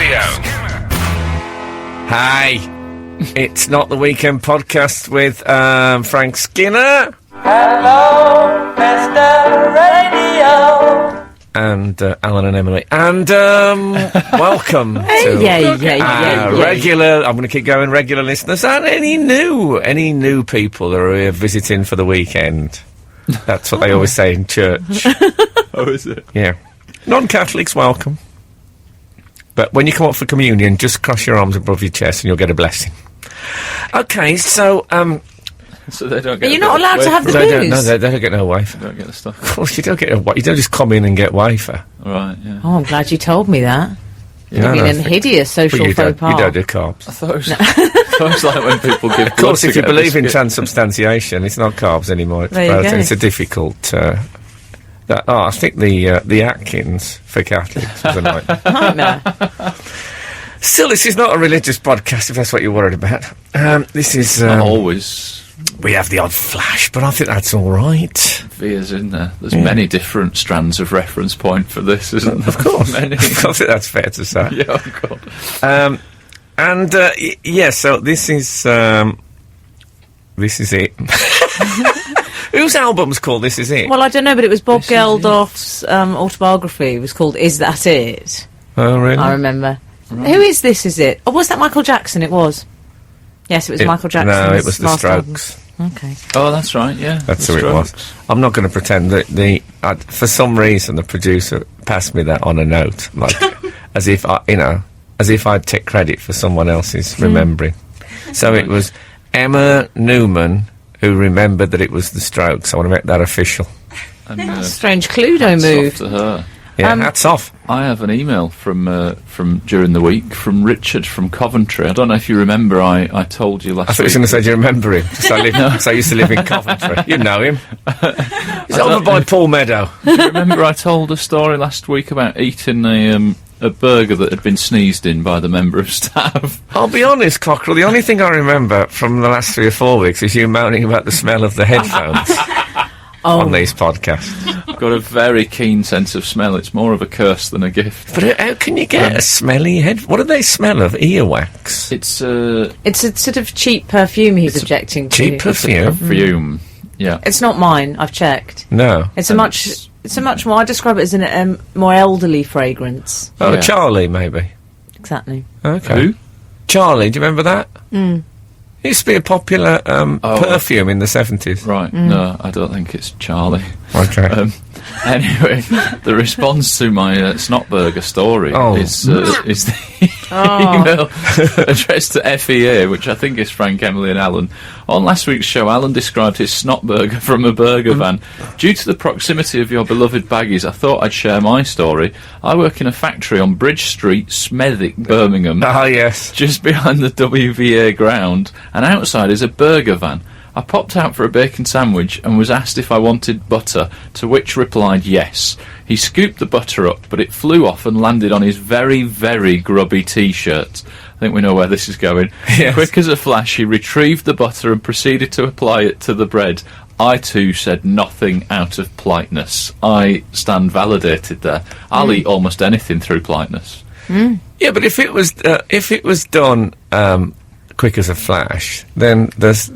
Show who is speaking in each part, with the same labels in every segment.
Speaker 1: Radio. Hi. It's Not the Weekend podcast with Frank Skinner.
Speaker 2: Hello, Mr. Radio.
Speaker 1: And Alan and Emily. And welcome to regular, I'm going to keep going, regular listeners and any new people that are here visiting for the weekend. That's what they always say in church.
Speaker 3: Oh, is it?
Speaker 1: Yeah. Non-Catholics, welcome. But when you come up for communion, just cross your arms above your chest and you'll get a blessing. Okay, so
Speaker 3: they don't get.
Speaker 4: You're not allowed to have the booze.
Speaker 1: They don't get no wafer.
Speaker 3: You don't get the stuff.
Speaker 1: Of course, you don't get you don't just come in and get wafer.
Speaker 3: Right, yeah.
Speaker 4: Oh, I'm glad you told me that. It'd
Speaker 1: No,
Speaker 4: have been
Speaker 1: no,
Speaker 4: a hideous social
Speaker 1: you
Speaker 4: faux pas.
Speaker 1: don't do carbs.
Speaker 3: I thought it was like when people give.
Speaker 1: Of course, if you believe in transubstantiation, it's not carbs anymore. It's a difficult. I think the Atkins for Catholics was a nightmare. Still, this is not a religious podcast, if that's what you're worried about. This is...
Speaker 3: Not always.
Speaker 1: We have the odd flash, but I think that's all right.
Speaker 3: Veers in there. There's many different strands of reference point for this, isn't there?
Speaker 1: Of course.
Speaker 3: Many.
Speaker 1: I think that's fair to say.
Speaker 3: Yeah, of course.
Speaker 1: So this is it. Whose album's called This Is It?
Speaker 4: Well, I don't know, but it was Bob Geldof's autobiography. It was called Is That It?
Speaker 1: Oh, really?
Speaker 4: I remember. Right. Who is This Is It? Oh, was that Michael Jackson? It was. Yes, it was Michael Jackson.
Speaker 1: No, it was the Strokes.
Speaker 4: Album. Okay.
Speaker 3: Oh, that's right, yeah.
Speaker 1: That's who it was. I'm not going to pretend that for some reason the producer passed me that on a note, like as if I'd take credit for someone else's remembering. So it was Emma Newman who remembered that it was the Strokes. I want to make that official.
Speaker 3: And,
Speaker 4: strange Cluedo move.
Speaker 3: Off to her.
Speaker 1: Yeah, hats off.
Speaker 3: I have an email from during the week from Richard from Coventry. I don't know if you remember. I told you last week.
Speaker 1: I thought you were going to say, do you remember him? Because I used to live in Coventry. You know him. He's over by Paul Meadow.
Speaker 3: Do you remember I told a story last week about eating a burger that had been sneezed in by the member of staff?
Speaker 1: I'll be honest, Cockerell, the only thing I remember from the last 3 or 4 weeks is you moaning about the smell of the headphones on these podcasts.
Speaker 3: I've got a very keen sense of smell. It's more of a curse than a gift.
Speaker 1: But how can you get a smelly head? What do they smell of? Earwax?
Speaker 3: It's
Speaker 4: a sort of cheap perfume he's objecting to.
Speaker 1: Cheap perfume?
Speaker 3: Perfume, yeah.
Speaker 4: It's not mine, I've checked.
Speaker 1: No.
Speaker 4: It's a much more, I describe it as a more elderly fragrance.
Speaker 1: Oh,
Speaker 3: Yeah.
Speaker 1: Charlie, maybe.
Speaker 4: Exactly.
Speaker 1: Okay.
Speaker 3: Who?
Speaker 1: Charlie, do you remember that? It used to be a popular perfume in the 70s.
Speaker 3: Right, no, I don't think it's Charlie.
Speaker 1: Okay.
Speaker 3: Anyway, the response to my Snotburger story is the email addressed to FEA, which I think is Frank, Emily and Alan. On last week's show, Alan described his Snotburger from a burger van. Due to the proximity of your beloved baggies, I thought I'd share my story. I work in a factory on Bridge Street, Smethwick, Birmingham.
Speaker 1: Ah, yes.
Speaker 3: Just behind the WVA ground, and outside is a burger van. I popped out for a bacon sandwich and was asked if I wanted butter, to which replied yes. He scooped the butter up, but it flew off and landed on his very, very grubby T-shirt. I think we know where this is going.
Speaker 1: Yes.
Speaker 3: Quick as a flash, he retrieved the butter and proceeded to apply it to the bread. I, too, said nothing out of politeness. I stand validated there. I'll eat almost anything through politeness.
Speaker 1: Yeah, but if it was done quick as a flash, then there's...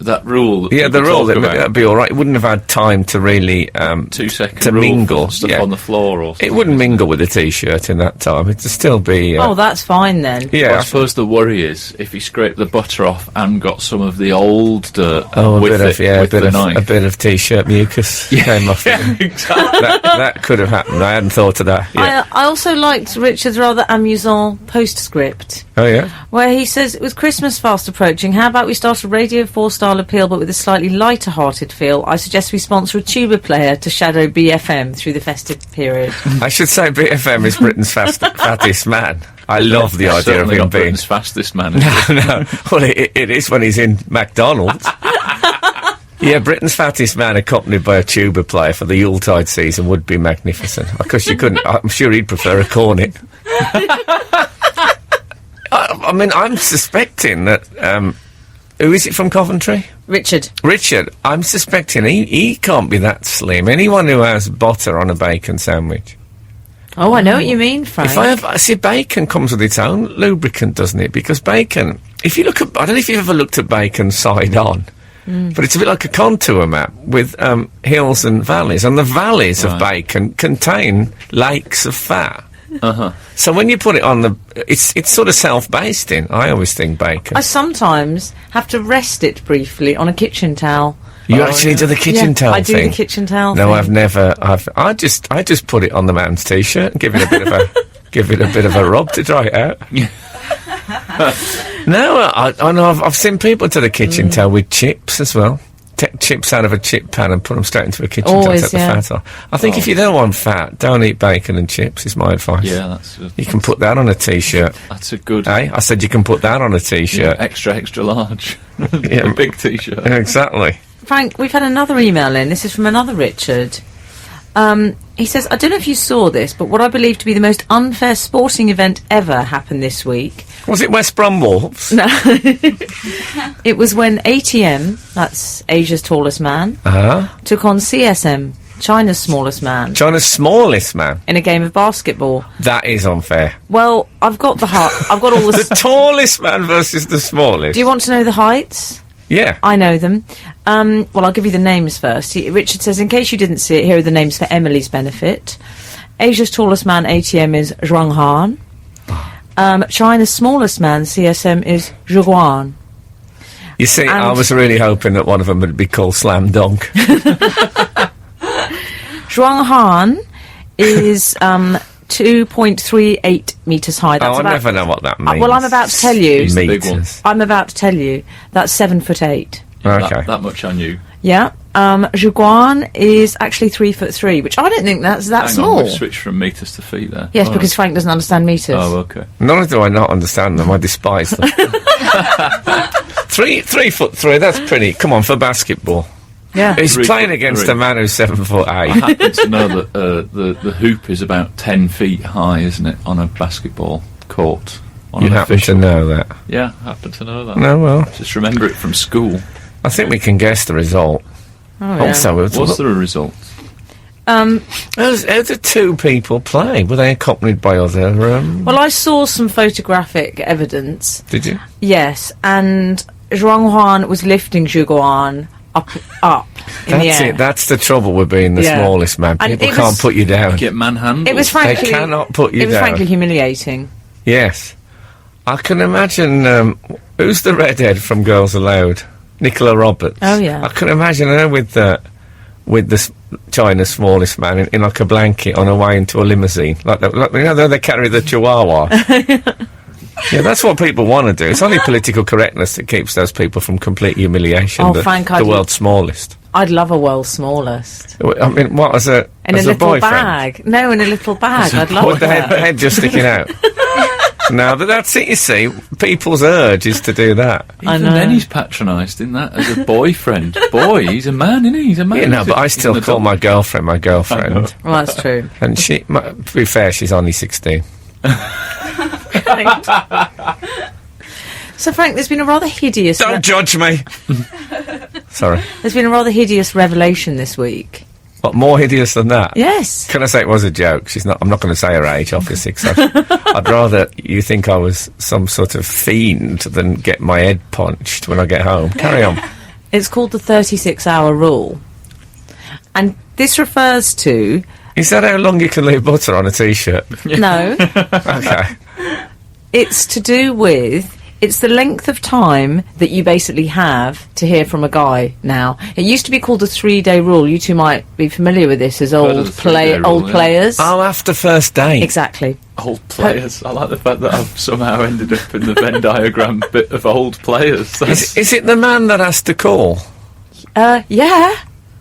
Speaker 3: That rule.
Speaker 1: Yeah, the rule that'd be all right. It wouldn't have had time to really
Speaker 3: 2 second
Speaker 1: to
Speaker 3: rule
Speaker 1: mingle
Speaker 3: for stuff on the floor or something.
Speaker 1: It wouldn't mingle with the T-shirt in that time. It'd still be.
Speaker 4: That's fine then.
Speaker 1: Yeah,
Speaker 3: well, I suppose the worry is if he scraped the butter off and got some of the old dirt
Speaker 1: a
Speaker 3: with
Speaker 1: bit of T-shirt mucus came off.
Speaker 3: Yeah, exactly.
Speaker 1: that could have happened. I hadn't thought of that. Yeah.
Speaker 4: I also liked Richard's rather amusant postscript.
Speaker 1: Oh yeah,
Speaker 4: where he says, with Christmas fast approaching, how about we start a Radio 4 style appeal but with a slightly lighter hearted feel? I suggest we sponsor a tuba player to shadow BFM through the festive period.
Speaker 1: I should say BFM is Britain's fattest man. I love the idea of him being
Speaker 3: Britain's fastest man.
Speaker 1: No. Well, it is when he's in McDonald's. Yeah, Britain's fattest man accompanied by a tuba player for the Yuletide season would be magnificent. Because you couldn't... I'm sure he'd prefer a cornet. I mean, I'm suspecting that... who is it from Coventry?
Speaker 4: Richard.
Speaker 1: I'm suspecting he can't be that slim. Anyone who has butter on a bacon sandwich
Speaker 4: Oh, I know what you mean, Frank.
Speaker 1: If I see, bacon comes with its own lubricant, doesn't it? Because bacon, if you look at, I don't know if you've ever looked at bacon side on, but it's a bit like a contour map with hills and valleys, and the valleys of bacon contain lakes of fat. So when you put it on it's sort of self-basting. I always think bacon.
Speaker 4: I sometimes have to rest it briefly on a kitchen towel.
Speaker 1: You actually do the kitchen towel
Speaker 4: I do
Speaker 1: thing?
Speaker 4: the kitchen towel
Speaker 1: No,
Speaker 4: thing.
Speaker 1: I've never. I just put it on the man's t-shirt and give it a bit of a give it a bit of a rub to dry it out. No, I know. I've seen people to the kitchen towel with chips as well. Take chips out of a chip pan and put them straight into a kitchen towel. Take the fat off. I think if you don't want fat, don't eat bacon and chips. Is my advice.
Speaker 3: Yeah, that's.
Speaker 1: You can put that on a t-shirt.
Speaker 3: That's a good.
Speaker 1: I said you can put that on a t-shirt.
Speaker 3: Extra large.
Speaker 1: Yeah.
Speaker 3: A big t-shirt.
Speaker 1: Exactly.
Speaker 4: Frank, we've had another email in. This is from another Richard. He says, I don't know if you saw this, but what I believe to be the most unfair sporting event ever happened this week.
Speaker 1: Was it West Brom Wolves?
Speaker 4: No. It was when ATM, that's Asia's tallest man, took on CSM, China's smallest man,
Speaker 1: China's smallest man.
Speaker 4: in a game of basketball.
Speaker 1: That is unfair.
Speaker 4: Well, I've got the height. I've got all
Speaker 1: The
Speaker 4: the...
Speaker 1: tallest man versus the smallest.
Speaker 4: Do you want to know the heights?
Speaker 1: Yeah.
Speaker 4: I know them. Well, I'll give you the names first. Richard says, in case you didn't see it, here are the names for Emily's benefit. Asia's tallest man, ATM, is Zhuang Han. China's smallest man, CSM, is Zhu Guan.
Speaker 1: You see, I
Speaker 4: And-
Speaker 1: was really hoping that one of them would be called Slam Dunk.
Speaker 4: Zhuang Han is 2.38 metres high. That's
Speaker 1: I never know what that means.
Speaker 4: well, I'm about to tell you.
Speaker 3: He's the big one.
Speaker 1: Meters.
Speaker 4: I'm about to tell you. That's 7'8".
Speaker 1: Okay.
Speaker 3: That much I knew.
Speaker 4: Yeah. Zhu Guan is actually 3'3", which I don't think that's that
Speaker 3: Hang
Speaker 4: small.
Speaker 3: on, we've switched from metres to feet there.
Speaker 4: Yes, because Frank doesn't understand metres.
Speaker 3: Oh, okay.
Speaker 1: Nor do I not understand them. I despise them. 3'3", that's pretty. Come on, for basketball.
Speaker 4: Yeah.
Speaker 1: He's
Speaker 3: 3'3".
Speaker 1: playing against a man who's 7'8".
Speaker 3: I happen to know that the hoop is about 10 feet high, isn't it, on a basketball court? On
Speaker 1: You
Speaker 3: an
Speaker 1: happen
Speaker 3: official.
Speaker 1: to know that?
Speaker 3: Yeah, I happen to know that.
Speaker 1: No, well,
Speaker 3: Just remember it from school.
Speaker 1: I think we can guess the result.
Speaker 4: Oh, yeah.
Speaker 1: Also,
Speaker 3: Was there a result?
Speaker 1: how did two people play? Were they accompanied by other?
Speaker 4: Well, I saw some photographic evidence.
Speaker 1: Did you?
Speaker 4: Yes, and Zhuang Huan was lifting Zhu Guan up in the
Speaker 1: That's
Speaker 4: air.
Speaker 1: it. That's the trouble with being the
Speaker 4: Yeah.
Speaker 1: smallest man.
Speaker 4: And
Speaker 1: People
Speaker 4: it
Speaker 1: can't
Speaker 4: was-
Speaker 1: put you down.
Speaker 3: Get manhandled.
Speaker 4: It was frankly.
Speaker 1: They cannot put you
Speaker 4: It was
Speaker 1: down.
Speaker 4: frankly humiliating.
Speaker 1: Yes. I can imagine, who's the redhead from Girls Aloud? Nicola Roberts.
Speaker 4: Oh, yeah.
Speaker 1: I can imagine her with the China's smallest man in like a blanket on her way into a limousine. Like you know, they carry the chihuahua. Yeah, that's what people want to do. It's only political correctness that keeps those people from complete humiliation.
Speaker 4: Oh, Frank,
Speaker 1: the world's smallest.
Speaker 4: I'd love a world's smallest.
Speaker 1: I mean, what, as a
Speaker 4: In
Speaker 1: as
Speaker 4: a
Speaker 1: a
Speaker 4: little
Speaker 1: boyfriend?
Speaker 4: bag. No, in a little bag. I'd love
Speaker 1: With the
Speaker 4: that.
Speaker 1: head just sticking out. No, but that's it, you see. People's urge is to do that.
Speaker 4: I
Speaker 3: Even
Speaker 4: know.
Speaker 3: then he's patronised in that as a boyfriend. Boy, he's a man, isn't he? He's a man.
Speaker 1: Yeah, no,
Speaker 3: He's
Speaker 1: but
Speaker 3: a-
Speaker 1: I
Speaker 3: he's
Speaker 1: still
Speaker 3: an
Speaker 1: call
Speaker 3: adult.
Speaker 1: my girlfriend my girlfriend.
Speaker 4: Well, that's true.
Speaker 1: And she, to be fair, she's only 16.
Speaker 4: So, Frank, there's been a rather hideous...
Speaker 1: Don't judge me! Sorry.
Speaker 4: there's been a rather hideous revelation this week.
Speaker 1: What, more hideous than that?
Speaker 4: Yes.
Speaker 1: Can I say it was a joke? I'm not going to say her age, obviously, 'cause I'd rather you think I was some sort of fiend than get my head punched when I get home. Carry on.
Speaker 4: It's called the 36-hour rule. And this refers to...
Speaker 1: Is that how long you can leave butter on a t-shirt?
Speaker 4: No.
Speaker 1: Okay.
Speaker 4: It's to do with... It's the length of time that you basically have to hear from a guy now. It used to be called the 3-day rule. You two might be familiar with this as
Speaker 3: Heard of
Speaker 4: old
Speaker 3: the 3-day rule,
Speaker 4: old
Speaker 3: yeah.
Speaker 4: players.
Speaker 1: Oh, after first date.
Speaker 4: Exactly.
Speaker 3: Old players. I like the fact that I've somehow ended up in the Venn diagram bit of old players. That's-
Speaker 1: Is it the man that has to call?
Speaker 4: Yeah.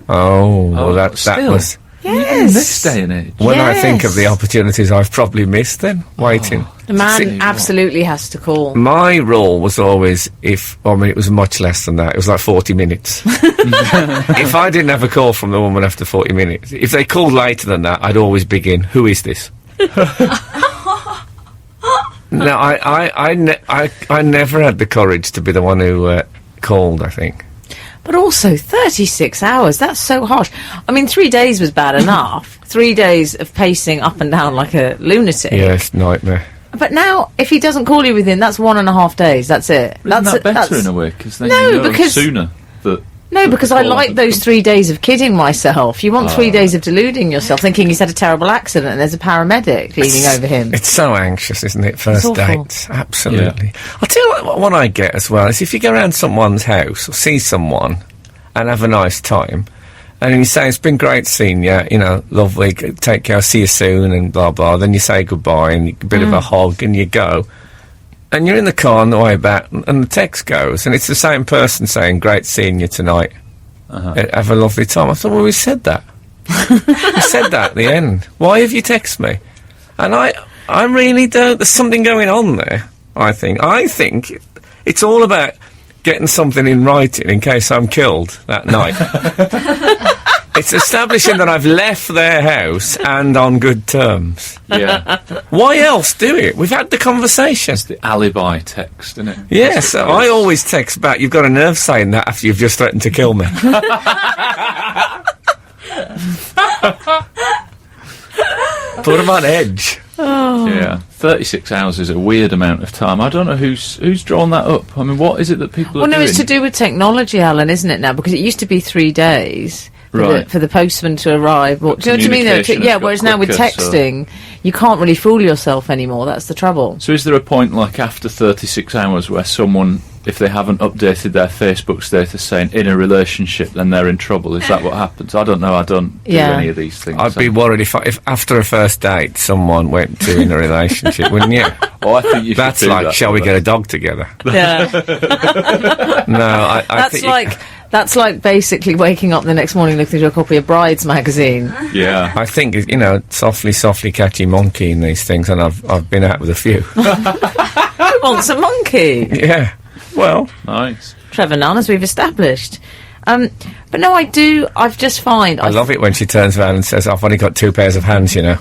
Speaker 1: Oh, well, that
Speaker 3: still.
Speaker 1: was...
Speaker 3: in this day and age.
Speaker 1: When I think of
Speaker 4: Yes.
Speaker 1: the opportunities I've probably missed then, waiting.
Speaker 4: The man
Speaker 3: See what?
Speaker 4: absolutely has to call.
Speaker 1: My rule was always, it was much less than that. It was like 40 minutes. If I didn't have a call from the woman after 40 minutes, if they called later than that, I'd always begin, who is this? No, I never had the courage to be the one who called, I think.
Speaker 4: But also 36 hours, that's so harsh. I mean, 3 days was bad enough. 3 days of pacing up and down like a lunatic.
Speaker 1: Yes, nightmare.
Speaker 4: But now, if he doesn't call you within, that's 1.5 days, that's it.
Speaker 3: Isn't that better in a way? Because then
Speaker 4: No,
Speaker 3: you know
Speaker 4: because-
Speaker 3: sooner that...
Speaker 4: No, because I like those 3 days of kidding myself. You want 3
Speaker 3: Oh.
Speaker 4: days of deluding yourself, thinking he's had a terrible accident and there's a paramedic leaning over him.
Speaker 1: It's so anxious, isn't it? First
Speaker 4: awful.
Speaker 1: dates. Absolutely. I'll tell you what I get as well is if you go around someone's house or see someone and have a nice time, and you say, it's been great seeing you, you know, lovely, take care, see you soon, and blah, blah. Then you say goodbye and a bit of a hug and you go. And you're in the car on the way back and the text goes and it's the same person saying, great seeing you tonight. Have a lovely time. I thought, well, we said that. We said that at the end. Why have you texted me? And I really don't. There's something going on there, I think. I think it's all about getting something in writing in case I'm killed that night. It's establishing that I've left their house and on good terms.
Speaker 3: Yeah.
Speaker 1: Why else do it? We've had the conversation.
Speaker 3: It's the alibi text, isn't it?
Speaker 1: Yes, I always text back, you've got a nerve saying that after you've just threatened to kill me. Put them on edge.
Speaker 3: Yeah. 36 hours is a weird amount of time. I don't know who's drawn that up. I mean, what is it that people are
Speaker 4: Well, no,
Speaker 3: doing?
Speaker 4: it's to do with technology, Alan, isn't it now? Because it used to be 3 days
Speaker 3: Right.
Speaker 4: for the postman to arrive. Well, do you know what I mean?
Speaker 3: Communication
Speaker 4: Yeah,
Speaker 3: has got
Speaker 4: whereas now with
Speaker 3: quicker, so-
Speaker 4: texting, you can't really fool yourself anymore. That's the trouble.
Speaker 3: So is there a point, like, after 36 hours where someone, if they haven't updated their Facebook status saying in a relationship, then they're in trouble? Is that what happens? I don't know. I don't do
Speaker 4: Yeah.
Speaker 3: any of these things.
Speaker 1: I'd be worried if after a first date someone went to in a relationship, wouldn't you?
Speaker 3: Oh, I think you should
Speaker 1: That's
Speaker 3: do
Speaker 1: like,
Speaker 3: that,
Speaker 1: shall we
Speaker 3: though.
Speaker 1: get a dog together?
Speaker 4: Yeah.
Speaker 1: No, I
Speaker 4: That's
Speaker 1: think
Speaker 4: like that's like basically waking up the next morning looking through a copy of Brides magazine.
Speaker 3: Yeah.
Speaker 1: I think, you know, softly catchy monkey in these things, and I've been out with a few.
Speaker 4: Who wants a monkey?
Speaker 1: Yeah, well,
Speaker 3: Nice.
Speaker 4: Trevor Nunn, as we've established. But no, I do. I've just find
Speaker 1: I love it when she turns around and says, I've only got 2 pairs of hands, you know.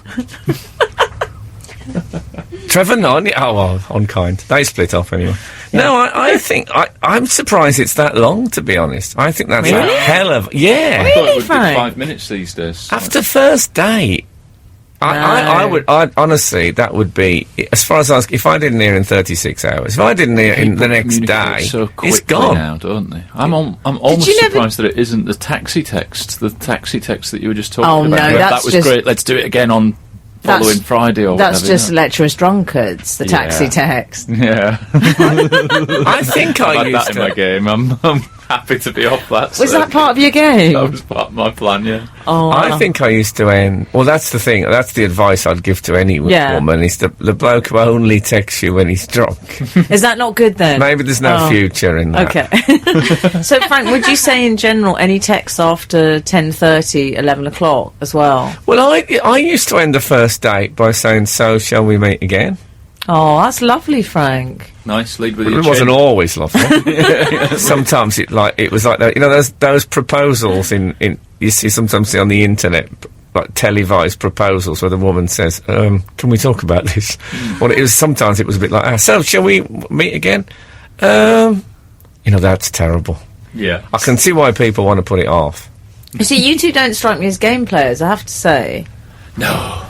Speaker 1: Trevor Nunn, oh, well, unkind. They split up anyway. No, I think, I'm surprised it's that long, to be honest. I think that's a
Speaker 4: Really?
Speaker 1: hell of, yeah.
Speaker 3: I thought it would be
Speaker 4: Frank?
Speaker 3: 5 minutes these days.
Speaker 1: After first date, I honestly, that would be, as far as if I didn't hear in 36 hours, if I didn't hear in the next
Speaker 3: Communicate
Speaker 1: day,
Speaker 3: so
Speaker 1: it's
Speaker 3: quickly
Speaker 1: gone.
Speaker 3: now, don't they? I'm almost
Speaker 4: you never-
Speaker 3: surprised that it isn't the taxi text that you were just talking
Speaker 4: Oh,
Speaker 3: about.
Speaker 4: no,
Speaker 3: where
Speaker 4: that's
Speaker 3: that was
Speaker 4: just-
Speaker 3: great. Let's do it again on following Friday or
Speaker 4: That's
Speaker 3: whatever.
Speaker 4: just lecherous drunkards, the taxi
Speaker 3: Yeah.
Speaker 4: text.
Speaker 3: Yeah.
Speaker 1: I think
Speaker 3: I've
Speaker 1: I
Speaker 3: had
Speaker 1: used
Speaker 3: that in my
Speaker 1: to.
Speaker 3: game. I'm happy to be off that.
Speaker 4: Was that
Speaker 3: circuit.
Speaker 4: part of your game?
Speaker 3: That was part of my plan, yeah.
Speaker 4: Oh,
Speaker 1: I think I used to end. Well, that's the thing. That's the advice I'd give to any
Speaker 4: Yeah.
Speaker 1: woman: is the bloke who only texts you when he's drunk.
Speaker 4: is that not good then?
Speaker 1: Maybe there's no
Speaker 4: Oh.
Speaker 1: future in that.
Speaker 4: Okay. So, Frank, would you say in general any texts after 10:30, 11 o'clock as well?
Speaker 1: Well, I used to end the first date by saying, "So, shall we meet again?"
Speaker 4: Oh, that's lovely, Frank.
Speaker 3: Nice, lead with
Speaker 1: It
Speaker 3: your
Speaker 1: wasn't
Speaker 3: chin.
Speaker 1: always lovely. Sometimes it was like that. You know, those proposals in you sometimes see on the internet, like televised proposals where the woman says, "Can we talk about this?" Well, sometimes it was a bit like, "So, shall we meet again?" You know, that's terrible.
Speaker 3: Yeah.
Speaker 1: I can see why people want to put it off.
Speaker 4: You see, you two don't strike me as game players, I have to say.
Speaker 3: No.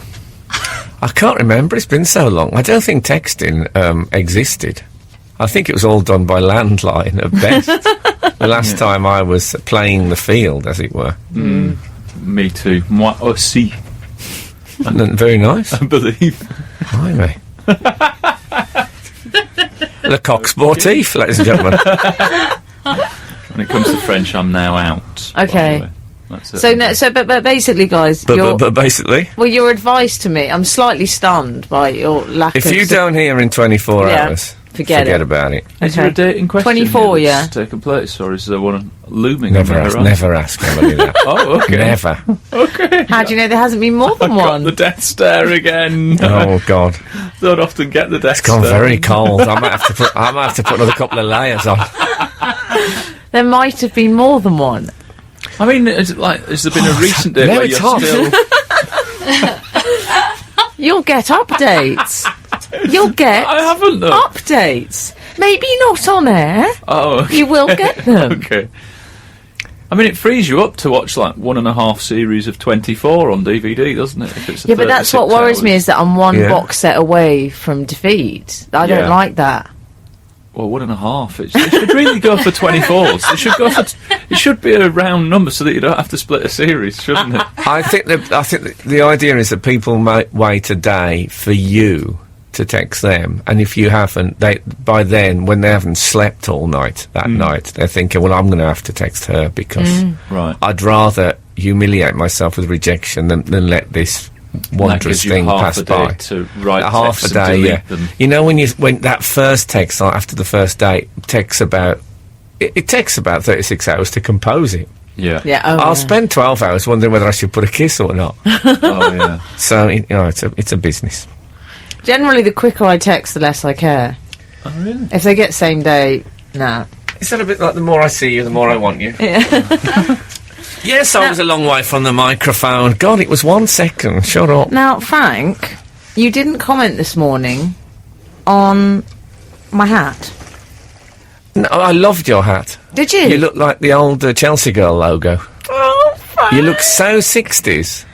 Speaker 1: I can't remember. It's been so long. I don't think texting existed. I think it was all done by landline at best. The last time I was playing the field, as it were.
Speaker 3: Me too. Moi aussi,
Speaker 1: And very nice.
Speaker 3: I believe.
Speaker 1: Blimey. Le coq sportif, ladies and gentlemen.
Speaker 3: When it comes to French, I'm now out. by
Speaker 4: Okay.
Speaker 3: the way. That's it.
Speaker 4: But basically, guys,
Speaker 1: But basically,
Speaker 4: well, your advice to me, I'm slightly stunned by your lack
Speaker 1: if
Speaker 4: of...
Speaker 1: you don't hear in 24
Speaker 4: Yeah,
Speaker 1: hours,
Speaker 4: forget it.
Speaker 1: about it.
Speaker 3: Is there a date in question?
Speaker 4: 24,
Speaker 3: here
Speaker 4: yeah.
Speaker 3: that's taken place, or is there one looming?
Speaker 1: Never
Speaker 3: on the
Speaker 1: ask,
Speaker 3: horizon?
Speaker 1: never ask Emily that.
Speaker 3: Oh, okay.
Speaker 1: Never.
Speaker 3: Okay.
Speaker 4: How do you know there hasn't been more than
Speaker 3: Got
Speaker 4: one?
Speaker 3: the death stare again.
Speaker 1: Oh God,
Speaker 3: Don't often get the death
Speaker 1: it's gone
Speaker 3: stare.
Speaker 1: very cold. I might have to put another couple of layers on.
Speaker 4: There might have been more than one.
Speaker 3: I mean, has there been a recent date
Speaker 1: now
Speaker 3: where
Speaker 1: it's
Speaker 3: you're
Speaker 1: hot.
Speaker 3: still...
Speaker 4: You'll get updates. You'll get
Speaker 3: I haven't, though.
Speaker 4: updates. Maybe not on air.
Speaker 3: Oh, okay.
Speaker 4: You will get them.
Speaker 3: Okay. I mean, it frees you up to watch like 1.5 series of 24 on DVD, doesn't it? If it's
Speaker 4: Yeah, but that's what worries me, is that I'm one
Speaker 1: Yeah.
Speaker 4: box set away from defeat. I
Speaker 3: Yeah.
Speaker 4: don't like that.
Speaker 3: Well, 1.5. It should really go for 24s. It should be a round number so that you don't have to split a series, shouldn't it?
Speaker 1: I think the idea is that people might wait a day for you to text them, and if you haven't, by then, when they haven't slept all night that night, they're thinking, well, I'm going to have to text her because
Speaker 3: Right.
Speaker 1: I'd rather humiliate myself with rejection than let this wondrous thing pass by.
Speaker 3: To write
Speaker 1: Half a
Speaker 3: texts and
Speaker 1: day,
Speaker 3: delete
Speaker 1: yeah.
Speaker 3: them.
Speaker 1: You know, when that first text, like, after the first date, takes about 36 hours to compose it.
Speaker 3: Yeah.
Speaker 4: Yeah,
Speaker 1: I'll spend 12 hours wondering whether I should put a kiss or not.
Speaker 3: Oh, yeah.
Speaker 1: So, it's a business.
Speaker 4: Generally, the quicker I text, the less I care.
Speaker 3: Oh, really?
Speaker 4: If they get same day, nah.
Speaker 1: Is that a bit like the more I see you, the more I want you? Yes, I was a long way from the microphone. God, it was 1 second. Shut up.
Speaker 4: Now, Frank, you didn't comment this morning on my hat.
Speaker 1: No, I loved your hat.
Speaker 4: Did you?
Speaker 1: You look like the old Chelsea girl logo.
Speaker 4: Oh, Frank.
Speaker 1: You look so 60s.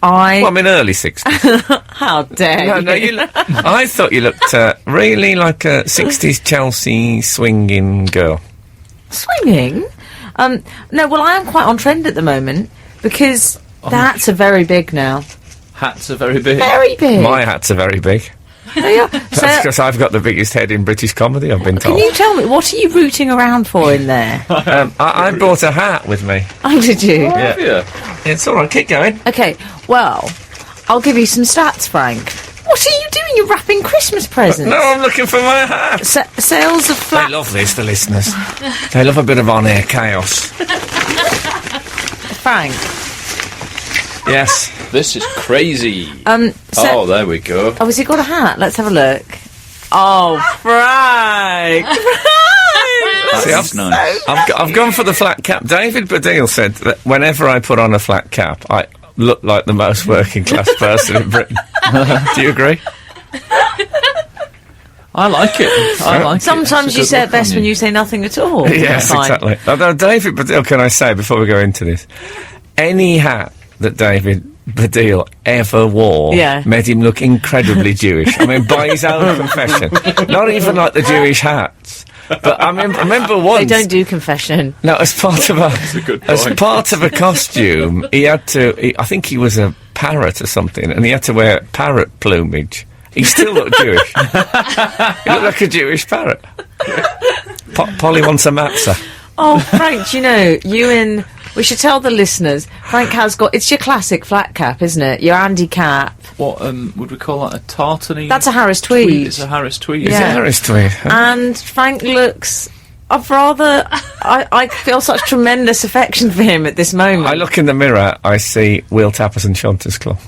Speaker 4: I...
Speaker 1: Well, I mean, early 60s.
Speaker 4: How dare
Speaker 1: No,
Speaker 4: you?
Speaker 1: I thought you looked really like a 60s Chelsea swinging girl.
Speaker 4: Swinging? No, well, I am quite on trend at the moment because the hats are very big now.
Speaker 3: Hats are very big.
Speaker 4: Very big.
Speaker 1: My hats are very big.
Speaker 4: They are.
Speaker 1: That's
Speaker 4: So,
Speaker 1: because I've got the biggest head in British comedy, I've been
Speaker 4: can
Speaker 1: told.
Speaker 4: you tell me, what are you rooting around for in there?
Speaker 1: I brought a hat with me.
Speaker 4: Oh, did you?
Speaker 3: Yeah. Yeah.
Speaker 1: It's all right, keep going.
Speaker 4: Okay, well, I'll give you some stats, Frank. What are you doing? You're wrapping Christmas presents.
Speaker 1: No, I'm looking for my hat.
Speaker 4: Sales of
Speaker 1: They
Speaker 4: flat...
Speaker 1: love this, the listeners. They love a bit of on-air chaos.
Speaker 4: Frank.
Speaker 1: Yes.
Speaker 3: This is crazy.
Speaker 4: So,
Speaker 3: There we go.
Speaker 4: oh, has he got a hat? Let's have a look. Oh, Frank!
Speaker 1: See,
Speaker 3: That's nice.
Speaker 1: I've gone for the flat cap. David Baddiel said that whenever I put on a flat cap, I look like the most working class person in Britain. Do you agree?
Speaker 3: I like it. I like it.
Speaker 4: Sometimes
Speaker 3: It's a
Speaker 4: you
Speaker 3: good
Speaker 4: say it
Speaker 3: look
Speaker 4: best
Speaker 3: on
Speaker 4: when you say nothing at all.
Speaker 1: Yes,
Speaker 4: Fine.
Speaker 1: exactly. Although David Baddiel, can I say, before we go into this, any hat that David Baddiel ever wore
Speaker 4: Yeah.
Speaker 1: made him look incredibly Jewish. I mean, by his own confession. Not even like the Jewish hats. But I remember once...
Speaker 4: They don't do confession.
Speaker 1: No, as part of
Speaker 3: a good
Speaker 1: as
Speaker 3: point.
Speaker 1: part of a costume, he had to. I think he was a parrot or something, and he had to wear parrot plumage. He still looked Jewish. He looked like a Jewish parrot. Polly wants a matzah.
Speaker 4: Oh, Frank, do you know, we should tell the listeners, Frank has got, it's your classic flat cap, isn't it? Your Andy cap.
Speaker 3: What would we call that? A tartany?
Speaker 4: That's a Harris tweed.
Speaker 3: It's a Harris tweed.
Speaker 1: Is it
Speaker 4: Yeah.
Speaker 1: Harris tweed? Huh?
Speaker 4: And Frank looks... I feel such tremendous affection for him at this moment.
Speaker 1: I look in the mirror, I see Will Tappers and Shonter's Club.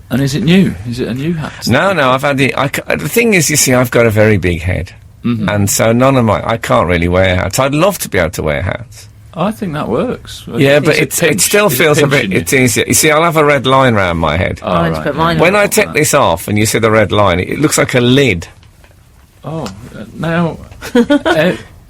Speaker 3: And is it new? Is it a new hat?
Speaker 1: No, I've had the thing is, you see, I've got a very big head. And so I can't really wear hats. I'd love to be able to wear hats.
Speaker 3: I think that works.
Speaker 1: Yeah, but
Speaker 3: Is
Speaker 1: it still feels a bit,
Speaker 3: pinching you?
Speaker 1: it's easier. You see, I'll have a red line round my head.
Speaker 3: Oh,
Speaker 4: I need to
Speaker 3: right,
Speaker 4: put mine
Speaker 3: yeah.
Speaker 1: When I take this off and you see the red line, it looks like a lid.
Speaker 3: Now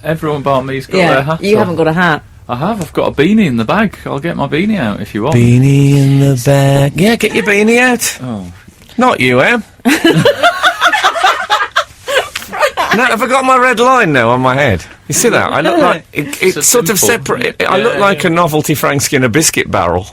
Speaker 3: everyone bar me's got their
Speaker 4: yeah,
Speaker 3: hat
Speaker 4: you
Speaker 3: on.
Speaker 4: haven't got a hat.
Speaker 3: I have. I've got a beanie in the bag. I'll get my beanie out if you want.
Speaker 1: Beanie in the bag. Yeah, get your beanie out.
Speaker 3: Oh.
Speaker 1: Not you, Em. No, have I got my red line now on my head? You see that? I look like
Speaker 3: It's a
Speaker 1: it's sort of
Speaker 3: simple-
Speaker 1: separate. I look
Speaker 3: yeah,
Speaker 1: like
Speaker 3: yeah.
Speaker 1: a novelty Frank Skinner biscuit barrel.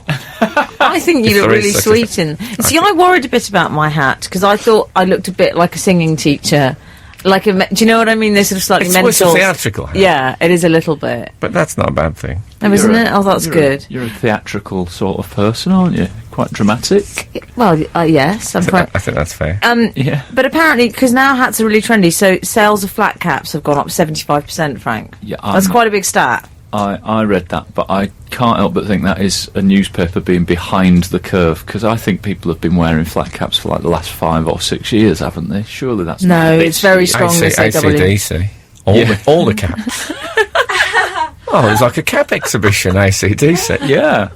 Speaker 4: I think you
Speaker 1: If
Speaker 4: look
Speaker 1: there is
Speaker 4: really
Speaker 1: such a
Speaker 4: sweet in. See, I worried a bit about my hat because I thought I looked a bit like a singing teacher. Like, do you know what I mean? They're sort of slightly
Speaker 1: It's always a
Speaker 4: mental.
Speaker 1: theatrical hat.
Speaker 4: Yeah, it is a little bit.
Speaker 1: But that's not a bad thing.
Speaker 4: Oh, isn't it? Oh, that's good.
Speaker 3: You're a theatrical sort of person, aren't you? Quite dramatic.
Speaker 4: Well, yes, I'm quite.
Speaker 1: I think that's fair.
Speaker 3: Yeah.
Speaker 4: But apparently, because now hats are really trendy, so sales of flat caps have gone up 75%, Frank.
Speaker 3: Yeah,
Speaker 4: That's quite a big stat.
Speaker 3: I read that, but I can't help but think that is a newspaper being behind the curve, because I think people have been wearing flat caps for like the last 5 or 6 years, haven't they? Surely that's
Speaker 4: No,
Speaker 3: not a bit
Speaker 4: it's very
Speaker 3: serious.
Speaker 4: strong.
Speaker 1: AC/DC. All the caps. Oh, it's like a cap exhibition, AC/DC.
Speaker 3: Yeah.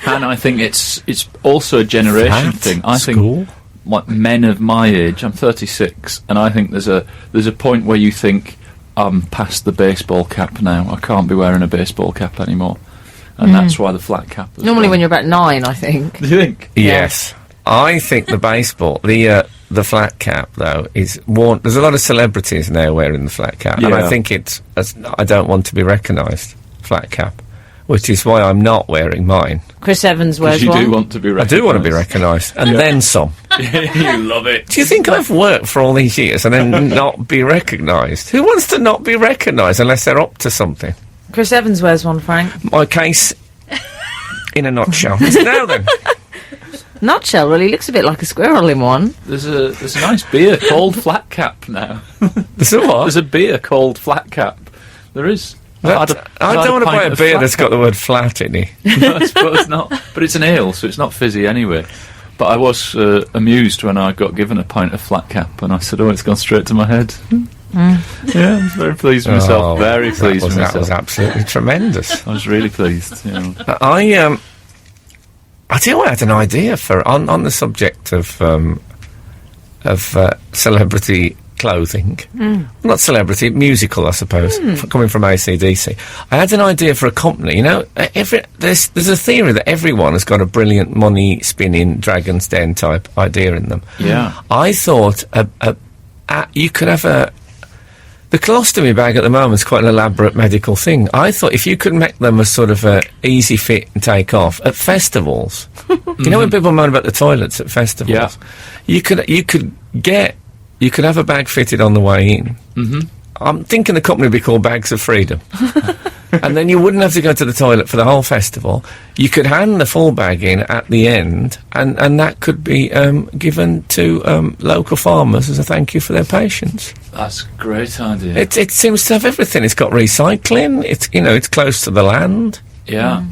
Speaker 3: And I think it's also a generation
Speaker 1: Flat
Speaker 3: thing. I
Speaker 1: school?
Speaker 3: think like men of my age, I'm 36, and I think there's a point where you think I'm past the baseball cap now. I can't be wearing a baseball cap anymore. and that's why the flat cap.
Speaker 4: Normally when you're about 9, I think.
Speaker 3: Do you think?
Speaker 1: Yes. I think the baseball, the flat cap, though, is worn. There's a lot of celebrities now wearing the flat cap, and I think I don't want to be recognised, flat cap, which is why I'm not wearing mine.
Speaker 4: Chris Evans wears
Speaker 3: You
Speaker 4: one.
Speaker 3: do want to be recognised.
Speaker 1: I do want to be recognised, and then some.
Speaker 3: You love it.
Speaker 1: Do you think I've worked for all these years and then not be recognised? Who wants to not be recognised unless they're up to something?
Speaker 4: Chris Evans wears one, Frank.
Speaker 1: My case, in a nutshell. Now then.
Speaker 4: Nutshell, really looks a bit like a squirrel in one.
Speaker 3: There's a nice beer called Flat Cap now.
Speaker 1: There's a what?
Speaker 3: There's a beer called Flat Cap. There is.
Speaker 1: I don't want to buy a beer that's got the word flat in it.
Speaker 3: No, I suppose not. But it's an ale, so it's not fizzy anyway. But I was amused when I got given a pint of Flat Cap, and I said, "Oh, it's gone straight to my head." Yeah, I was very pleased with myself. Very pleased with myself.
Speaker 1: That was absolutely tremendous.
Speaker 3: I was really pleased. Yeah.
Speaker 1: I tell you, I had an idea for on the subject of celebrity clothing. Not celebrity, musical, I suppose. Coming from AC/DC, I had an idea for a company. You know, there's a theory that everyone has got a brilliant money spinning Dragon's Den type idea in them.
Speaker 3: Yeah.
Speaker 1: I thought you could have the colostomy bag at the moment is quite an elaborate medical thing. I thought if you could make them a sort of a easy fit and take off at festivals, you know when people moan about the toilets at festivals, you could have a bag fitted on the way in. I'm thinking the company would be called Bags of Freedom. And then you wouldn't have to go to the toilet for the whole festival. You could hand the full bag in at the end, and that could be given to local farmers as a thank you for their patience.
Speaker 3: That's a great idea.
Speaker 1: It seems to have everything. It's got recycling. It's close to the land.
Speaker 3: Yeah.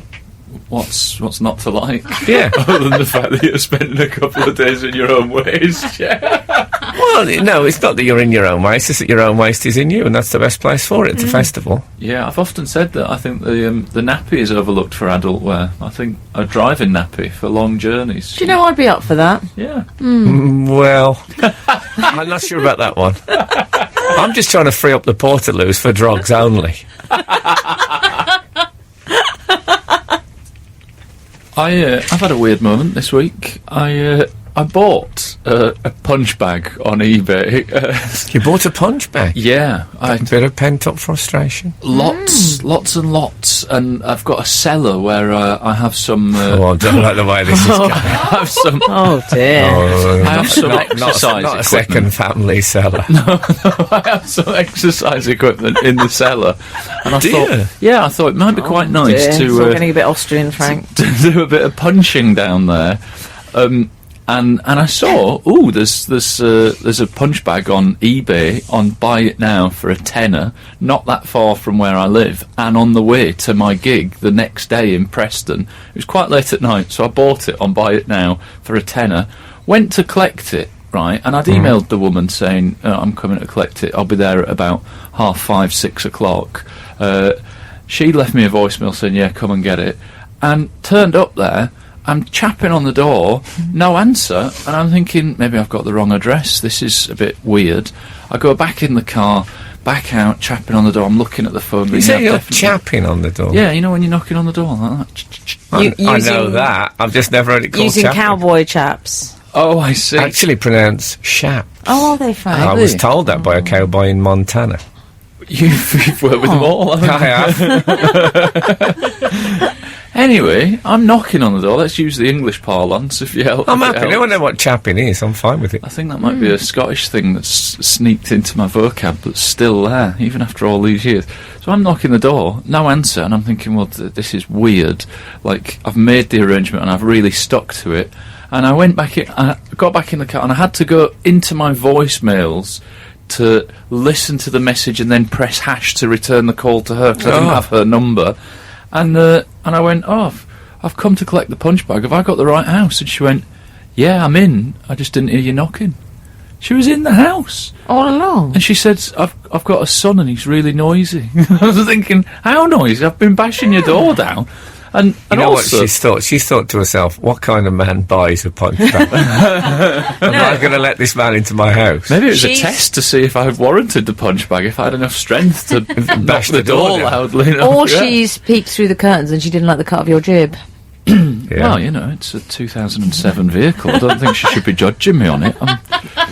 Speaker 3: What's not to like?
Speaker 1: Yeah.
Speaker 3: Other than the fact that you're spending a couple of days in your own waste. Yeah.
Speaker 1: Well, no, it's not that you're in your own waste. It's that your own waste is in you, and that's the best place for it. It's a festival.
Speaker 3: Yeah, I've often said that I think the nappy is overlooked for adult wear. I think a driving nappy for long journeys.
Speaker 4: Do you know I'd be up for that?
Speaker 3: Yeah.
Speaker 1: Well, I'm not sure about that one. I'm just trying to free up the Portaloos for drugs only.
Speaker 3: I've had a weird moment this week. I bought a punch bag on eBay.
Speaker 1: You bought a punch bag?
Speaker 3: Yeah,
Speaker 1: A bit of pent-up frustration?
Speaker 3: lots and lots, and I've got a cellar where I have some.
Speaker 1: I don't like the way this is going.
Speaker 3: I have some.
Speaker 4: Oh dear.
Speaker 3: I have some exercise
Speaker 1: not a
Speaker 3: equipment.
Speaker 1: second family cellar.
Speaker 3: I have some exercise equipment in the cellar, and I thought it might be quite nice
Speaker 4: Dear.
Speaker 3: to
Speaker 4: It's all getting a bit Austrian, Frank.
Speaker 3: to do a bit of punching down there. And I saw, there's a punch bag on eBay on Buy It Now for a tenner, not that far from where I live, and on the way to my gig the next day in Preston. It was quite late at night, so I bought it on Buy It Now for a tenner, went to collect it, right, and I'd emailed the woman saying, I'm coming to collect it, I'll be there at about 5:30, 6 o'clock. She left me a voicemail saying, yeah, come and get it, and turned up there. I'm chapping on the door, no answer, and I'm thinking, maybe I've got the wrong address, this is a bit weird. I go back in the car, back out, chapping on the door, I'm looking at the phone.
Speaker 1: You say you're chapping on the door?
Speaker 3: Yeah, you know when you're knocking on the door like that.
Speaker 1: I know that, I've just never heard it called
Speaker 4: Using
Speaker 1: chapping.
Speaker 4: Cowboy chaps.
Speaker 3: Oh, I see.
Speaker 1: Actually pronounced shap.
Speaker 4: Oh, are they, Frank?
Speaker 1: I was told that by a cowboy in Montana.
Speaker 3: You've worked with them all, haven't you?
Speaker 1: I have.
Speaker 3: Anyway, I'm knocking on the door. Let's use the English parlance if you help.
Speaker 1: I'm happy. I know what chapping is. I'm fine with it.
Speaker 3: I think that might be a Scottish thing that's sneaked into my vocab that's still there, even after all these years. So I'm knocking the door, no answer, and I'm thinking, well, this is weird. Like, I've made the arrangement and I've really stuck to it. And I went back in, I got back in the car, and I had to go into my voicemails to listen to the message and then press hash to return the call to her, because I didn't have her number. And I went, I've come to collect the punch bag. Have I got the right house? And she went, yeah, I'm in. I just didn't hear you knocking. She was in the house.
Speaker 4: All along?
Speaker 3: And she said, I've got a son and he's really noisy. I was thinking, how noisy? I've been bashing your door down. And
Speaker 1: You know
Speaker 3: also,
Speaker 1: what she's thought? She's thought to herself, what kind of man buys a punch bag? Am I going to let this man into my house?
Speaker 3: maybe it was
Speaker 4: She's-
Speaker 3: a test to see if I warranted the punch bag, if I had enough strength to knock
Speaker 1: Bash
Speaker 3: the
Speaker 1: the door
Speaker 3: door
Speaker 1: down.
Speaker 3: loudly enough.
Speaker 4: Or
Speaker 3: Yeah.
Speaker 4: she's peeked through the curtains and she didn't like the cut of your jib.
Speaker 1: Yeah.
Speaker 3: Well, you know, it's a 2007 vehicle. I don't think she should be judging me on it.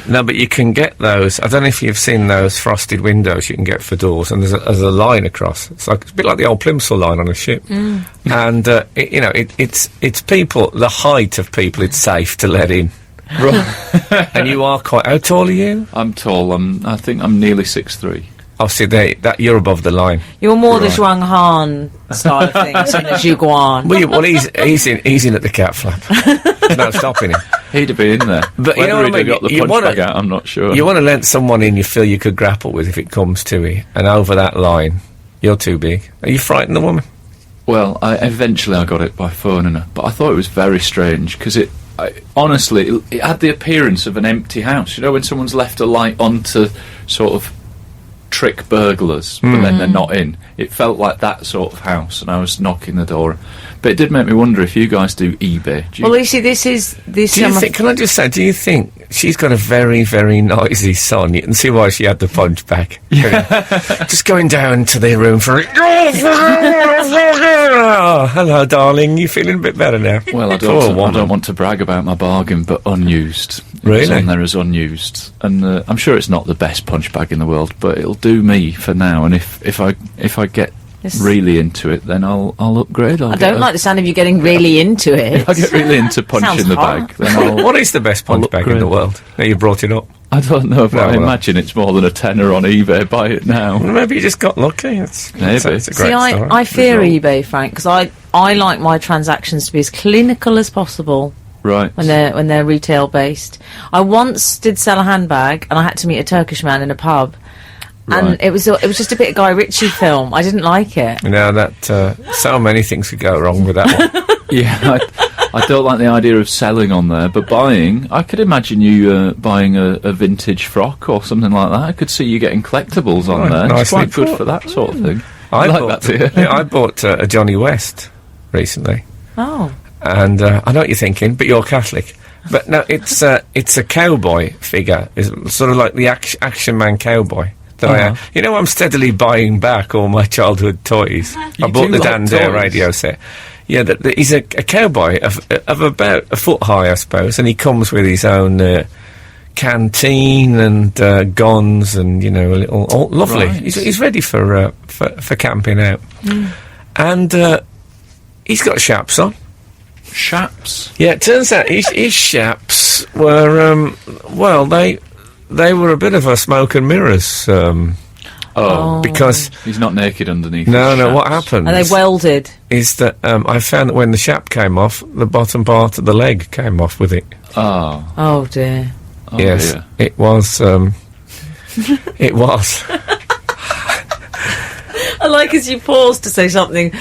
Speaker 1: No, but you can get those. I don't know if you've seen those frosted windows you can get for doors, and there's a line across. It's a bit like the old Plimsoll line on a ship. And it's people, the height of people. It's safe to let in. And you are quite. How tall are you?
Speaker 3: I'm tall. I think I'm nearly 6'3".
Speaker 1: Oh, see, that you're above the line.
Speaker 4: You're more the Zhuang Han style of things than the Zhu Guan.
Speaker 1: Well, he's in at the cat flap. There's no stopping him.
Speaker 3: He'd have been in there.
Speaker 1: But you
Speaker 3: Whether
Speaker 1: know what I
Speaker 3: he'd
Speaker 1: mean?
Speaker 3: have got the
Speaker 1: You
Speaker 3: punch
Speaker 1: wanna-
Speaker 3: bag out, I'm not sure.
Speaker 1: You want to let someone in you feel you could grapple with if it comes to it, and over that line, you're too big. Are you frightened, the woman?
Speaker 3: Well, eventually I got it by phoning her, but I thought it was very strange because honestly, it had the appearance of an empty house. You know, when someone's left a light on to sort of trick burglars, but then they're not in. It felt like that sort of house, and I was knocking the door. But it did make me wonder if you guys do eBay. Do you,
Speaker 4: Well, you see, this is this.
Speaker 1: Do you think? Can I just say? Do you think she's got a very, very noisy son? You can see why she had the punch bag. Just going down to their room for it. Oh, hello, darling. You feeling a bit better now?
Speaker 3: well, I
Speaker 1: Poor
Speaker 3: don't
Speaker 1: woman.
Speaker 3: want to brag about my bargain, but unused. It was
Speaker 1: Really?
Speaker 3: on there as unused, and I'm sure it's not the best punch bag in the world, but it'll do me for now. And if I get
Speaker 4: Yes.
Speaker 3: really into it, then I'll upgrade.
Speaker 4: I don't like the sound of you getting really into it.
Speaker 3: If I get really into punching
Speaker 4: Sounds
Speaker 3: the
Speaker 4: hard.
Speaker 3: bag, then I'll.
Speaker 1: What is the best punch
Speaker 3: I'll
Speaker 1: bag in the
Speaker 3: upgrade.
Speaker 1: world? Now you brought it up.
Speaker 3: I don't know, but
Speaker 1: No,
Speaker 3: I
Speaker 1: well.
Speaker 3: imagine it's more than a tenner on eBay. Buy it now.
Speaker 1: Well, maybe you just got lucky. It's
Speaker 3: Maybe.
Speaker 1: It's a great
Speaker 4: See,
Speaker 1: story.
Speaker 4: I fear
Speaker 3: Result.
Speaker 4: eBay, Frank, because I like my transactions to be as clinical as possible
Speaker 3: Right.
Speaker 4: when they're retail based. I once did sell a handbag, and I had to meet a Turkish man in a pub,
Speaker 3: Right.
Speaker 4: and it was just a bit of Guy Ritchie film. I didn't like it.
Speaker 1: You know that so many things could go wrong with that one.
Speaker 3: Yeah, I don't like the idea of selling on there, but buying, I could imagine you buying a vintage frock or something like that. I could see you getting collectibles on
Speaker 1: Right,
Speaker 3: there. It's
Speaker 1: nicely
Speaker 3: quite good
Speaker 1: put.
Speaker 3: for that sort of thing. I like
Speaker 1: bought,
Speaker 3: that too.
Speaker 1: yeah, I bought a Johnny West recently,
Speaker 4: Oh,
Speaker 1: and I know what you're thinking, but you're Catholic. But no, it's a cowboy figure. It's sort of like the action man cowboy. That you know, I'm steadily buying back all my childhood toys. I bought
Speaker 3: do
Speaker 1: the
Speaker 3: like
Speaker 1: Dan Dare
Speaker 3: toys.
Speaker 1: radio set. Yeah, he's a cowboy of about a foot high, I suppose, and he comes with his own canteen and guns and, you know, a little lovely.
Speaker 3: Right.
Speaker 1: He's ready for camping out, and he's got chaps on.
Speaker 3: Chaps.
Speaker 1: Yeah, it turns out his chaps were they were a bit of a smoke and mirrors. Because
Speaker 3: He's not naked underneath.
Speaker 1: no,
Speaker 3: his
Speaker 1: no, what
Speaker 3: chaps.
Speaker 1: happened
Speaker 4: are they welded?
Speaker 1: is that I found that when the chap came off, the bottom part of the leg came off with it.
Speaker 3: Oh,
Speaker 4: Oh dear.
Speaker 1: Yes,
Speaker 3: dear.
Speaker 1: it was. It was.
Speaker 4: I like as you paused to say something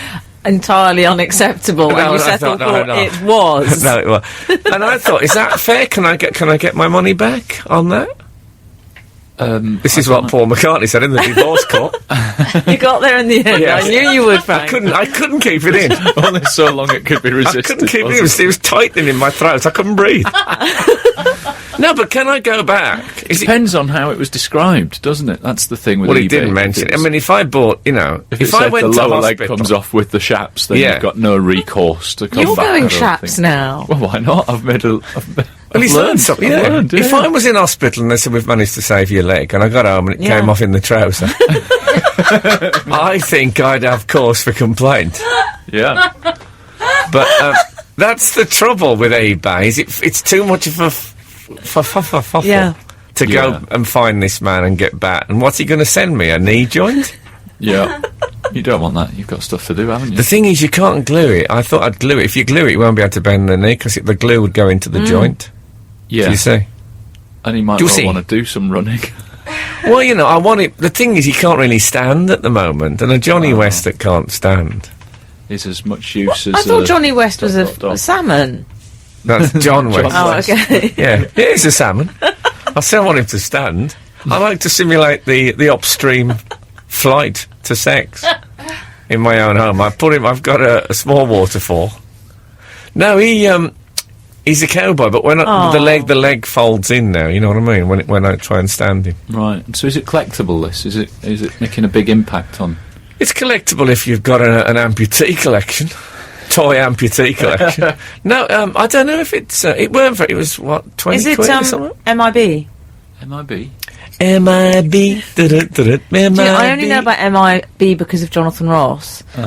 Speaker 4: entirely unacceptable, and
Speaker 1: No,
Speaker 4: you
Speaker 1: I
Speaker 4: settled
Speaker 1: thought-
Speaker 4: for
Speaker 1: no.
Speaker 4: it was.
Speaker 1: No, it was. And I thought, is that fair? Can I get my money back on that? This is what Paul McCartney said in the divorce court.
Speaker 4: You got there in the end.
Speaker 1: Yes.
Speaker 4: I knew you would, Frank.
Speaker 1: I couldn't keep it in.
Speaker 3: Only so long it could be
Speaker 1: I
Speaker 3: resisted.
Speaker 1: couldn't keep it in.
Speaker 3: wasn't
Speaker 1: It was tightening in my throat. I couldn't breathe. No, but can I go back? Is it?
Speaker 3: Depends on how it was described, doesn't it? That's the thing with
Speaker 1: Well,
Speaker 3: eBay.
Speaker 1: he didn't mention it. I mean, if I bought, you know,
Speaker 3: if
Speaker 1: if
Speaker 3: it
Speaker 1: I
Speaker 3: said
Speaker 1: went
Speaker 3: the
Speaker 1: to
Speaker 3: lower leg
Speaker 1: hospital,
Speaker 3: comes off with the chaps, then
Speaker 1: Yeah.
Speaker 3: you've got no recourse to come
Speaker 4: You're
Speaker 3: back. I
Speaker 4: going
Speaker 3: don't
Speaker 4: chaps
Speaker 3: think.
Speaker 4: now.
Speaker 3: Well, why not? I've made a.
Speaker 1: Well, he's learned something.
Speaker 3: I've
Speaker 1: Yeah.
Speaker 3: learned,
Speaker 1: If
Speaker 3: yeah.
Speaker 1: I was in hospital and they said we've managed to save your leg, and I got home and it
Speaker 4: Yeah.
Speaker 1: came off in the trouser, I think I'd have cause for complaint.
Speaker 3: Yeah.
Speaker 1: But that's the trouble with eBay. Is it's too much of a fuffle
Speaker 4: Yeah.
Speaker 1: to
Speaker 3: Yeah.
Speaker 1: go and find this man and get back. And what's he going to send me? A knee joint?
Speaker 3: Yeah. You don't want that. You've got stuff to do, haven't you?
Speaker 1: The thing is, you can't glue it. I thought I'd glue it. If you glue it, you won't be able to bend the knee because the glue would go into the joint.
Speaker 3: yeah.
Speaker 1: Do you see?
Speaker 3: And he might
Speaker 1: Do you
Speaker 3: well
Speaker 1: see?
Speaker 3: want to do some running.
Speaker 1: Well, you know, I want it. The thing is, he can't really stand at the moment, and a Johnny West that can't stand.
Speaker 3: Is as much use as.
Speaker 4: I thought Johnny West was
Speaker 3: dot, dot.
Speaker 4: a salmon.
Speaker 1: That's John West.
Speaker 4: Oh,
Speaker 3: West.
Speaker 4: okay.
Speaker 1: Yeah, it is a salmon. I still want him to stand. I like to simulate the upstream flight to sex. in my own home. I've got a small waterfall. No, he's a cowboy, but when the leg folds in now, you know what I mean? When I try and stand him.
Speaker 3: Right. So is it collectible, this? Is it making a big impact on...
Speaker 1: It's collectible if you've got an amputee collection. Toy amputee collection. No, I don't know if it's... it was, what, 20
Speaker 4: Is it,
Speaker 1: quid or something?
Speaker 4: MIB?
Speaker 3: MIB?
Speaker 1: MIB.
Speaker 4: I only know about MIB because of Jonathan Ross. He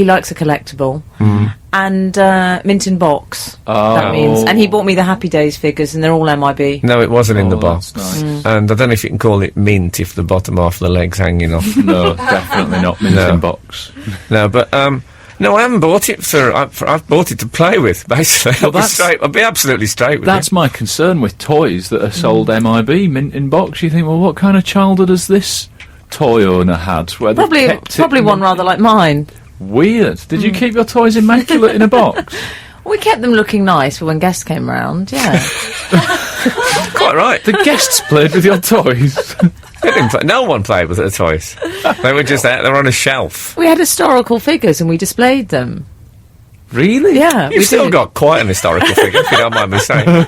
Speaker 4: likes a collectible. And mint in box. That means, and he bought me the Happy Days figures, and they're all MIB.
Speaker 1: No, it wasn't in the box.
Speaker 3: Nice.
Speaker 1: And I don't know if you can call it mint if the bottom half of the leg's hanging off.
Speaker 3: No, definitely not mint in box.
Speaker 1: No, but no, I haven't bought it I've bought it to play with, basically. I'll be absolutely straight with
Speaker 3: That's
Speaker 1: it.
Speaker 3: my concern with toys that are sold MIB, mint in box. You think, well, what kind of childhood has this toy owner had? Where
Speaker 4: Probably one rather like mine.
Speaker 3: Weird. Did you keep your toys immaculate in a box?
Speaker 4: We kept them looking nice for when guests came round, yeah.
Speaker 1: Quite right.
Speaker 3: The guests played with your toys.
Speaker 1: They didn't play, no one played with the toys. They were just out there on a shelf.
Speaker 4: We had historical figures and we displayed them.
Speaker 3: Really?
Speaker 4: Yeah.
Speaker 1: You've still got quite an historical figure, if you don't mind me saying.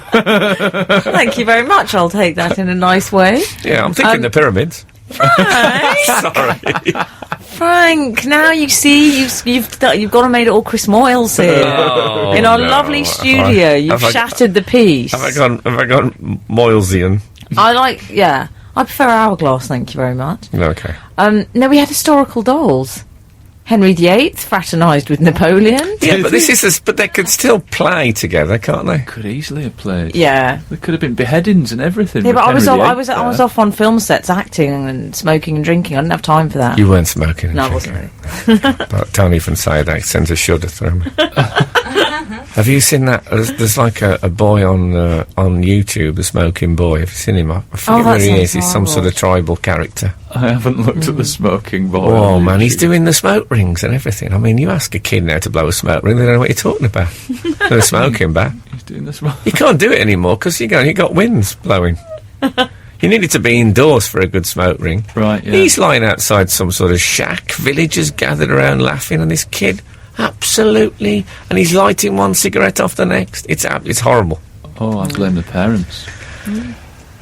Speaker 4: Thank you very much. I'll take that in a nice way.
Speaker 1: Yeah, I'm thinking the pyramids. Sorry.
Speaker 4: Frank, now you see you've got to make it all Chris Moyles here in our lovely studio. You've shattered the piece.
Speaker 1: Have I gone Moylesian?
Speaker 4: I prefer Hourglass, thank you very much.
Speaker 1: Okay.
Speaker 4: No, we had historical dolls. Henry VIII fraternised with Napoleon.
Speaker 1: Yeah, but but they could still play together, can't they?
Speaker 3: Could easily have played.
Speaker 4: Yeah.
Speaker 3: There could have been beheadings and everything.
Speaker 4: Yeah, but I was
Speaker 3: was
Speaker 4: off on film sets acting and smoking and drinking. I didn't have time for that.
Speaker 1: You weren't smoking and
Speaker 4: No, I
Speaker 1: drinking.
Speaker 4: wasn't really.
Speaker 1: But don't even say that, it sends a shudder through me. Have you seen that? There's like a boy on YouTube, a smoking boy. Have you seen him? I forget where he is. He's some sort of tribal character.
Speaker 3: I haven't looked at the smoking boy.
Speaker 1: Oh man, he's doing the smoke rings and everything. I mean, you ask a kid now to blow a smoke ring, they don't know what you're talking about. They're smoking back.
Speaker 3: He's doing the smoke.
Speaker 1: You can't do it anymore because you got winds blowing. You needed to be indoors for a good smoke ring.
Speaker 3: Right, yeah.
Speaker 1: He's lying outside some sort of shack, villagers gathered around laughing, and this kid, absolutely, and he's lighting one cigarette off the next. It's horrible.
Speaker 3: Oh, I blame the parents.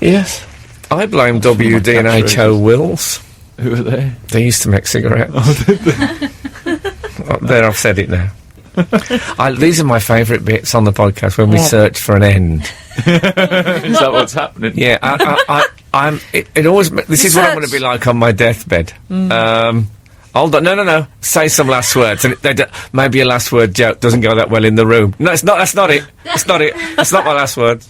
Speaker 1: Yes. I blame WD and H.O. Wills.
Speaker 3: Who are they?
Speaker 1: They used to make cigarettes.
Speaker 3: Oh, did they?
Speaker 1: There, I've said it now. These are my favourite bits on the podcast when we search for an end.
Speaker 3: Is that what's happening?
Speaker 1: Yeah, it always. This is what I'm going to be like on my deathbed. Hold on, no. Say some last words, and maybe a last word joke doesn't go that well in the room. No, it's not. That's not it. It's not it. That's not my last words.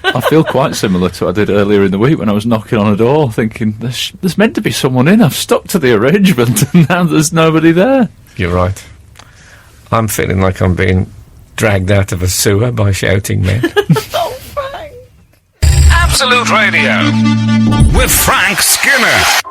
Speaker 3: I feel quite similar to what I did earlier in the week when I was knocking on a door, thinking there's meant to be someone in. I've stuck to the arrangement, and now there's nobody there.
Speaker 1: You're right. I'm feeling like I'm being dragged out of a sewer by shouting men.
Speaker 5: Absolute Radio with Frank Skinner.